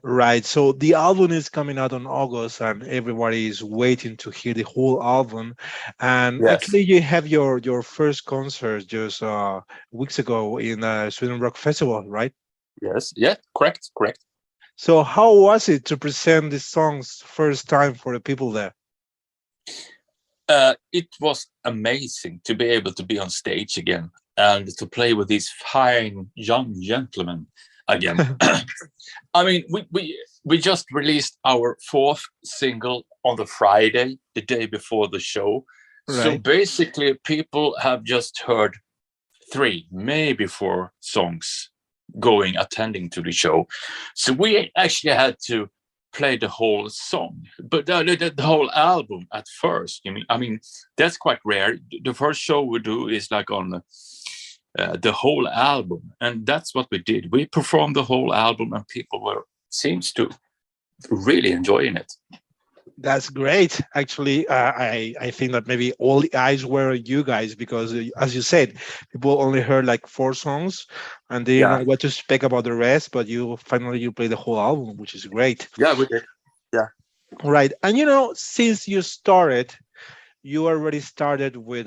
Right. So the album is coming out on August, and everybody is waiting to hear the whole album. And Yes, actually, you have your first concert just weeks ago in Sweden Rock Festival, right? yes, yeah, correct, correct. So how was it to present the songs first time for the people there? It was amazing to be able to be on stage again and to play with these fine young gentlemen again. I mean, we just released our fourth single on the Friday, the day before the show. So Right. basically, people have just heard three, maybe four songs attending to the show. So we actually had to play the whole song, but the whole album at first. I mean, that's quite rare. The first show we do is like on the whole album, and that's what we did. We performed the whole album, and people were seems to really enjoying it. That's great. Actually, I think that maybe all the eyes were on you guys because, as you said, people only heard like four songs and they didn't Yeah, know what to expect about the rest. But you play the whole album, which is great. yeah, we did. Yeah, Right. And since you started, you already started with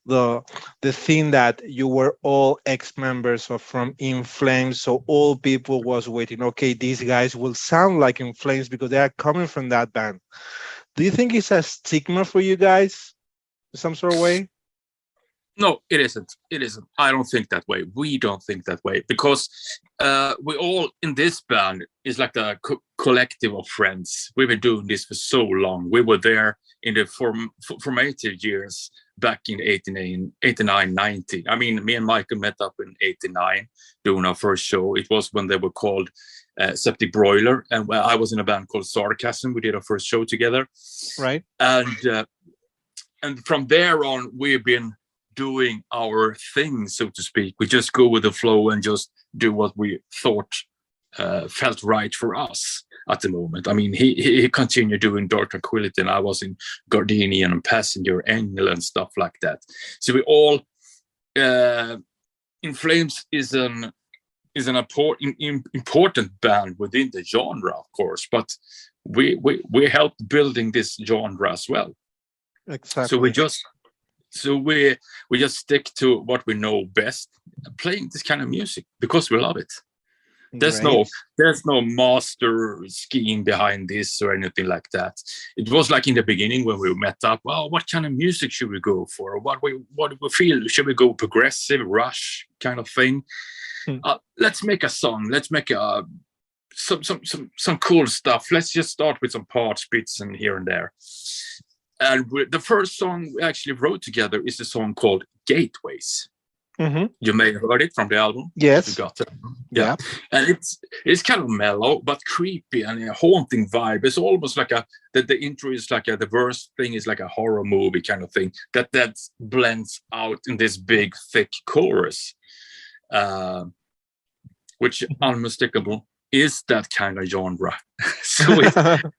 the the thing that you were all ex-members of from In Flames, so all people was waiting. Okay, these guys will sound like In Flames because they are coming from that band. Do you think it's a stigma for you guys in some sort of way? no, it isn't. It isn't. I don't think that way. We don't think that way because we all in this band is like a collective of friends. We've been doing this for so long. We were there in the formative years back in 89, 90. I mean, me and Michael met up in 89 doing our first show. It was when they were called Septic Broiler, and I was in a band called Sarcasm. We did our first show together, Right. and from there on, we've been doing our thing, so to speak. We just go with the flow and just do what we thought felt right for us at the moment. I mean, he continued doing Dark Tranquility, and I was in Gardenian and Passenger Angel and stuff like that. So we all In Flames is an important band within the genre, of course, but we helped building this genre as well. So we Exactly. just so we just stick to what we know best, playing this kind of music because we love it. There's Great. no master scheme behind this or anything like that. It was like in the beginning when we met up. Well, what kind of music should we go for? What do we feel? Should we go progressive, Rush kind of thing? Hmm. Let's make a song. Let's make some cool stuff. Let's just start with some parts, bits, and here and there. And the first song we actually wrote together is a song called Gateways. Mm-hmm. You may have heard it from the album. If you Yes. got it. Yeah. Yeah. And it's kind of mellow, but creepy and a haunting vibe. It's almost like the intro is like the verse thing is like a horror movie kind of thing that blends out in this big, thick chorus, which unmistakable is that kind of genre. So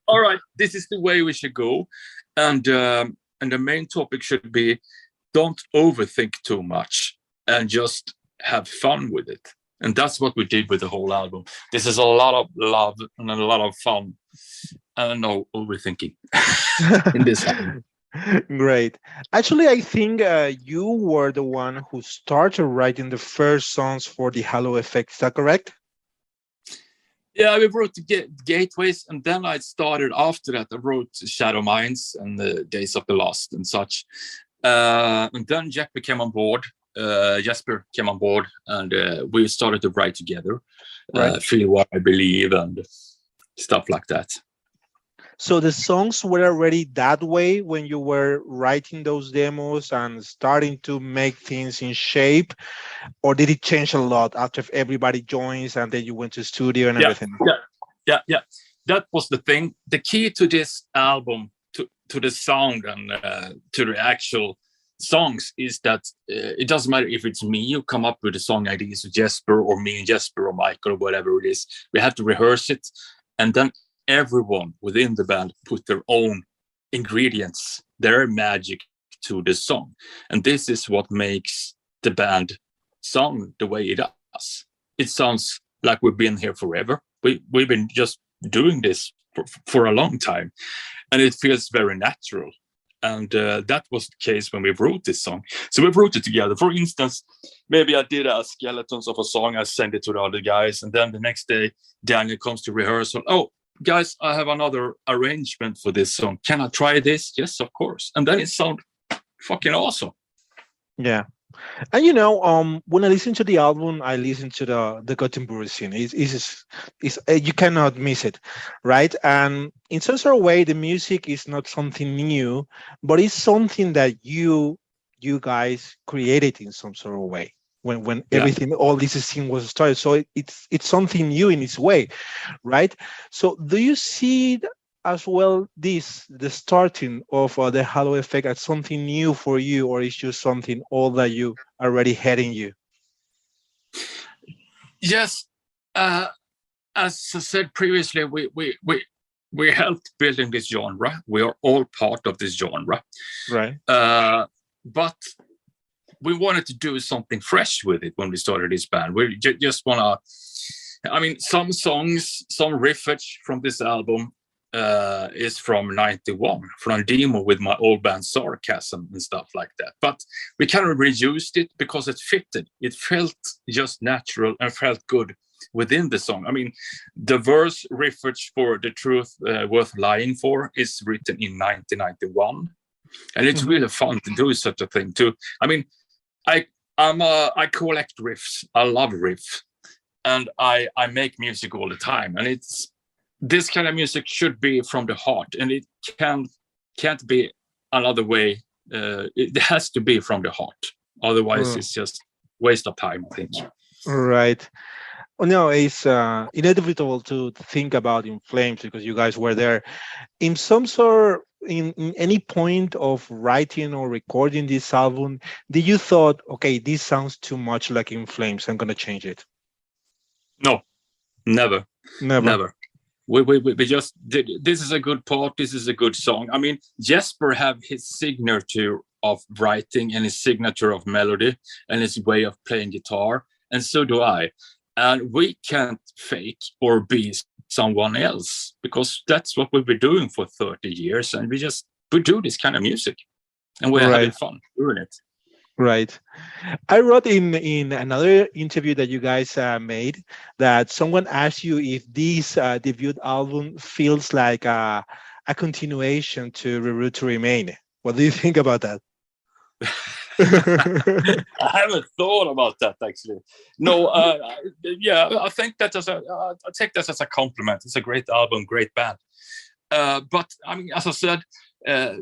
all right, this is the way we should go. And the main topic should be don't overthink too much and just have fun with it. And that's what we did with the whole album. This is a lot of love and a lot of fun and no overthinking in this album. Great. Actually, I think you were the one who started writing the first songs for the Halo Effect. Is that correct? Yeah, we wrote the Gateways, and then I started after that. I wrote Shadow Minds and the Days of the Lost and such. And then Jesper came on board, and we started to write together. Right. Feel What I Believe and stuff like that. So the songs were already that way when you were writing those demos and starting to make things in shape, or did it change a lot after everybody joins and then you went to studio and everything? Yeah. That was the thing. The key to this album, to the sound and to the actual songs, is that it doesn't matter if it's me who come up with the song ideas, or Jesper, or me and Jesper, or Michael, or whatever it is. We have to rehearse it, and then everyone within the band put their own ingredients, their magic to the song. And this is what makes the band sound the way it does. It sounds like we've been here forever, we've been just doing this for a long time, and it feels very natural. And that was the case when we wrote this song. So we wrote it together. For instance, maybe I did a skeletons of a song. I sent it to the other guys. And then the next day, Daniel comes to rehearsal. Oh, guys, I have another arrangement for this song. Can I try this? Yes, of course. And then it sounded fucking awesome. Yeah. And you know, when I listen to the album, I listen to the Gothenburg scene. It's you cannot miss it, right? And in some sort of way, the music is not something new, but it's something that you guys created in some sort of way when everything, all this scene was started. So it's something new in its way, right? So do you see as well the starting of the halo effect as something new for you, or is just something old that you already had in you? Yes, as I said previously, we helped building this genre. We are all part of this genre, right? But we wanted to do something fresh with it when we started this band. We just want to, I mean, some songs, some riffage from this album is from 91, from a demo with my old band Sarcasm and stuff like that. But we kind of reused it because it fitted. It felt just natural and felt good within the song. I mean, the verse riffage for The Truth Worth Lying For is written in 1991. And it's really fun to do such a thing too. I mean, I collect riffs. I love riffs. And I make music all the time. And it's this kind of music should be from the heart, and it can't be another way. It has to be from the heart. Otherwise, it's just waste of time, I think. Right. No, it's inevitable to think about In Flames because you guys were there. In some sort, in any point of writing or recording this album, did you thought, okay, this sounds too much like In Flames, I'm gonna change it? No, never. We just did. This is a good part. This is a good song. I mean, Jesper have his signature of writing and his signature of melody and his way of playing guitar, and so do I. And we can't fake or be someone else because that's what we've been doing for 30 years, and we do this kind of music, and we're having fun doing it. Right. I wrote in another interview that you guys made that someone asked you if this debut album feels like a continuation to Root to Remain. What do you think about that? I haven't thought about that actually. No, I think that I take that as a compliment. It's a great album, great band. But I mean, as I said,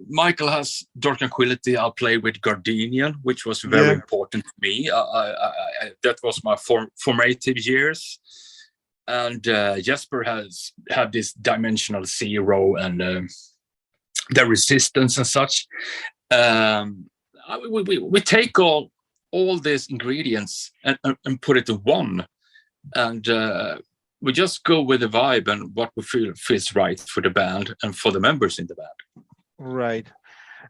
Michael has Dark Tranquility. I'll play with Gardenian, which was very important to me. That was my formative years. And Jesper has had this Dimensional Zero and the Resistance and such. We take all these ingredients and put it in one. And we just go with the vibe and what we feel fits right for the band and for the members in the band. Right.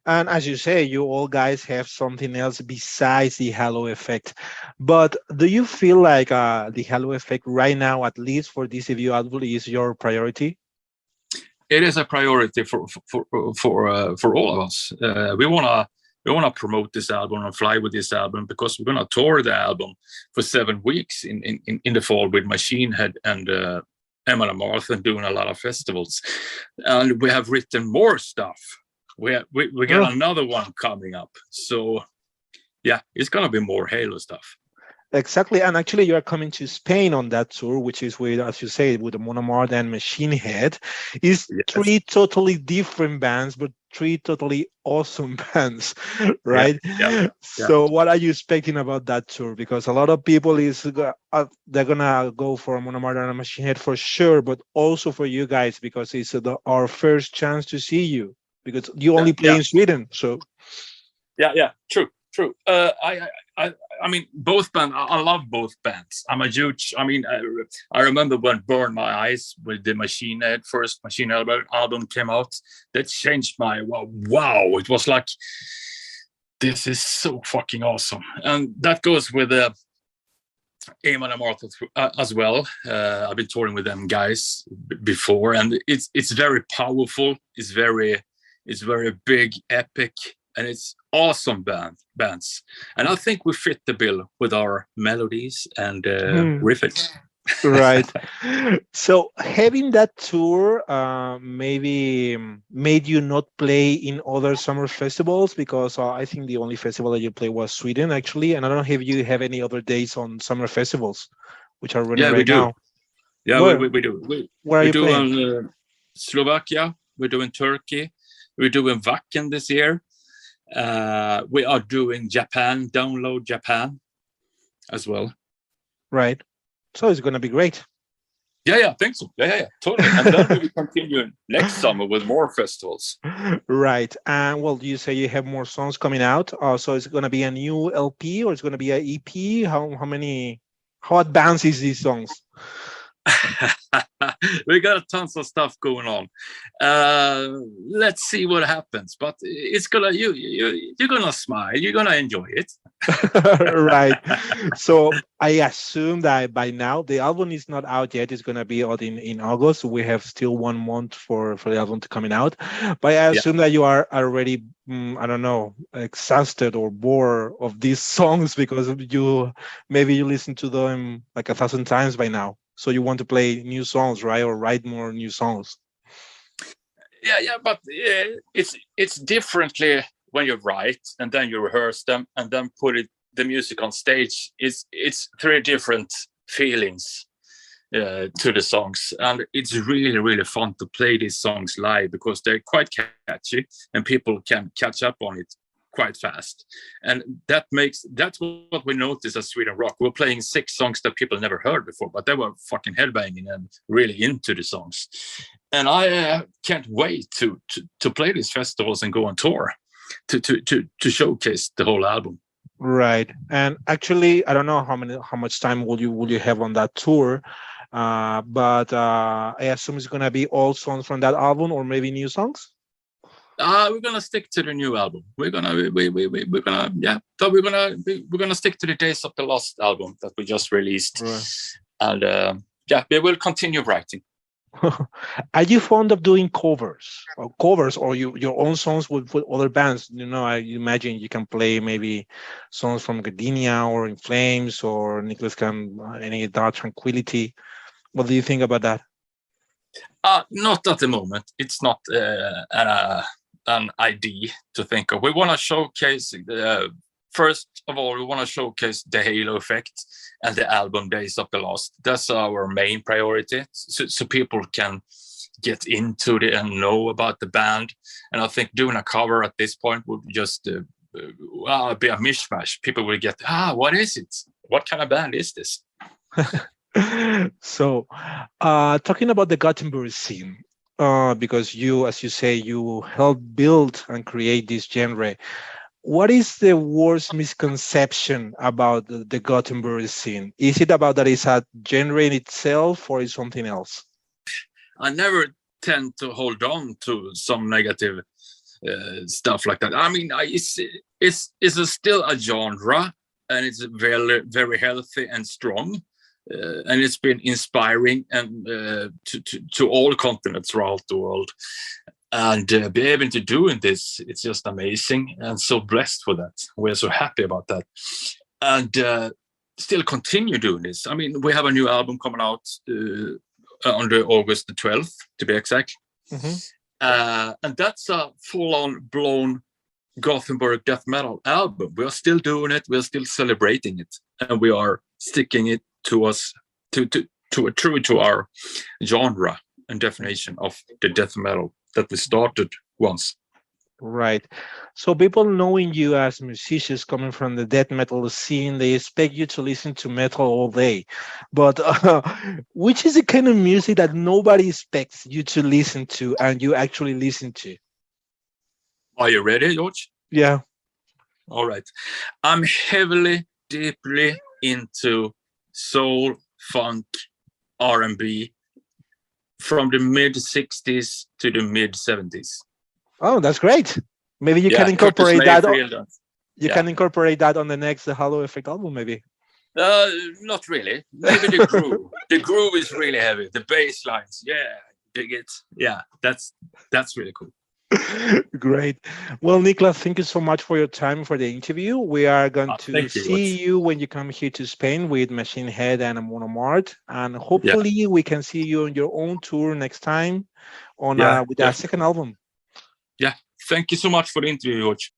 And as you say, you all guys have something else besides the halo effect. But do you feel like the halo effect right now, at least for this debut album, is your priority? It is a priority for all of us. We wanna promote this album and fly with this album because we're gonna tour the album for 7 weeks in the fall with Machine Head and Amon and Amarth and doing a lot of festivals. And we have written more stuff. We got another one coming up. So yeah, it's gonna be more Halo stuff. Exactly, and actually you are coming to Spain on that tour, which is with, as you say, with Amon and Amarth and Machine Head. It's 3 totally different bands, but 3 totally awesome bands, right? Yeah. So what are you expecting about that tour? Because a lot of people they're gonna go for Amon and Amarth and Machine Head for sure, but also for you guys because it's our first chance to see you because you only play in Sweden. So true. I mean, both bands. I love both bands. I'm a huge. I mean, I remember when Burn My Eyes with the Machine Head first Machine Head album came out. That changed my wow. It was like, this is so fucking awesome, and that goes with Amon and Amarth as well. I've been touring with them guys before, and it's very powerful. It's very big, epic, and it's awesome bands. And I think we fit the bill with our melodies and riffs. Right. So having that tour maybe made you not play in other summer festivals, because I think the only festival that you play was Sweden, actually. And I don't know if you have any other dates on summer festivals which are running We right do. now. Yeah, Where, we do. where are We you do playing? on Slovakia. We do in Turkey. We're doing Wacken this year. We are doing Japan, Download Japan as well. Right. So it's going to be great. Yeah, I think so. Yeah, totally. And then we will continue next summer with more festivals. Right. And well, you say you have more songs coming out. So it's going to be a new LP or it's going to be an EP? How advanced is these songs? We got tons of stuff going on. Let's see what happens. But it's gonna you're gonna smile. You're gonna enjoy it. Right. So I assume that by now the album is not out yet. It's gonna be out in August. We have still 1 month for the album to coming out. But I assume that you are already I don't know, exhausted or bored of these songs because you listen to them like 1,000 times by now. So you want to play new songs, right? Or write more new songs. Yeah, but it's differently when you write and then you rehearse them and then put the music on stage. It's 3 different feelings to the songs, and it's really, really fun to play these songs live because they're quite catchy and people can catch up on it quite fast. And that's what we noticed at Sweden Rock. We're playing 6 songs that people never heard before, but they were fucking headbanging and really into the songs. And I can't wait to play these festivals and go on tour to showcase the whole album. Right. And actually, I don't know how much time will you have on that tour, but I assume it's gonna be all songs from that album or maybe new songs. We're gonna stick to the new album. We're gonna stick to the Days of the Lost album that we just released, right. And we will continue writing. Are you fond of doing covers or your own songs with other bands? I imagine you can play maybe songs from Gardenia or In Flames or Niclas can any Dark Tranquility. What do you think about that? Not at the moment. It's not an idea to think of. We want to showcase, first of all, we want to showcase the Halo effect and the album Days of the Lost. That's our main priority, so people can get into it and know about the band. And I think doing a cover at this point would just be a mishmash. People will get, what is it? What kind of band is this? So, talking about the Gothenburg scene, because you, as you say, you helped build and create this genre. What is the worst misconception about the Gothenburg scene? Is it about that it's a genre in itself or is something else? I never tend to hold on to some negative stuff like that. I mean, it's still a genre, and it's very, very healthy and strong. And it's been inspiring and to all continents throughout the world, and be able to doing this, it's just amazing, and so blessed for that. We're so happy about that, and still continue doing this. I mean, we have a new album coming out on the August the 12th, to be exact, and that's a full-on blown Gothenburg death metal album. We are still doing it, we are still celebrating it, and we are sticking it to us to true to our genre and definition of the death metal that we started once. Right. So people knowing you as musicians coming from the death metal scene, they expect you to listen to metal all day. But which is the kind of music that nobody expects you to listen to and you actually listen to? Are you ready, George? Yeah. All right. I'm heavily, deeply into soul, funk, R&B from the mid-60s to the mid-70s. Oh, that's great. Maybe you can incorporate that. You can incorporate that on the next Halo Effect album, maybe. Not really. Maybe the groove. The groove is really heavy. The bass lines, yeah, dig it. Yeah, that's really cool. Great. Well, Niclas, thank you so much for your time for the interview. We are going to see you when you come here to Spain with Machine Head and Amon Amarth, and hopefully we can see you on your own tour next time on with our second album. Yeah. Thank you so much for the interview, George.